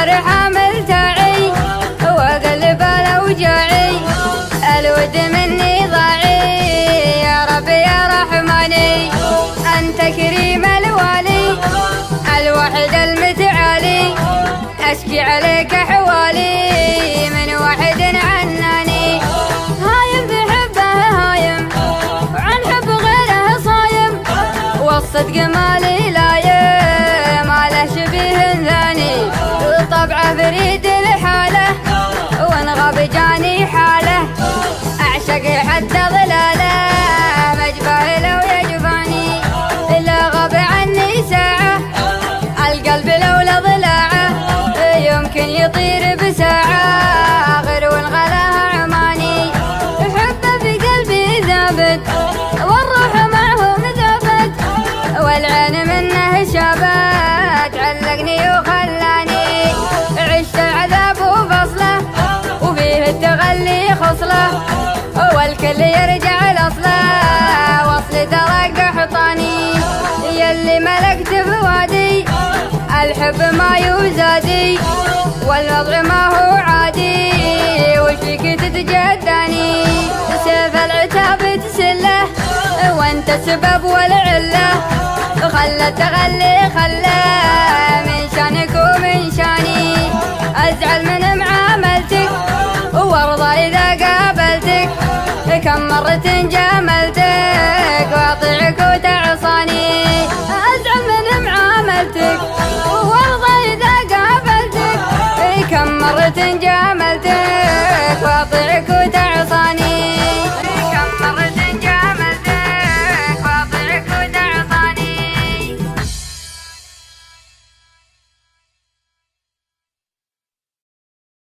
الفرح عامل تاعي وقلب الاوجاعي الود مني ضاعي يا ربي يا رحماني انت كريم الوالي الوحيد المتعالي اشكي عليك احوالي من واحد عناني هايم بحبه هايم وعن حب غيره صايم والصدق مالي لايم ما له شبيه ثاني طبعه فريد الحاله وان غاب جاني حاله اعشق حتى ظلاله مجبه لو يجفاني الا غاب عني ساعه القلب لولا ضلاعه يمكن يطير بساعه غير والغلاها عماني حبه في قلبي ثابت والروح معه مثبت والعين منه شابت علقني وخلاني عشت العذاب وفصله وفيه التغلي خصله والكل يرجع لاصله وصل ترك حطاني يلي ملكت فؤادي الحب ما يزادي والوضع ما هو عادي وش فيك تتجداني سيف العتاب تسله وانت السبب والعله خلت تغلي خله من شانك ومن شاني ازعل من معاملتك وارضى اذا قابلتك كم مرة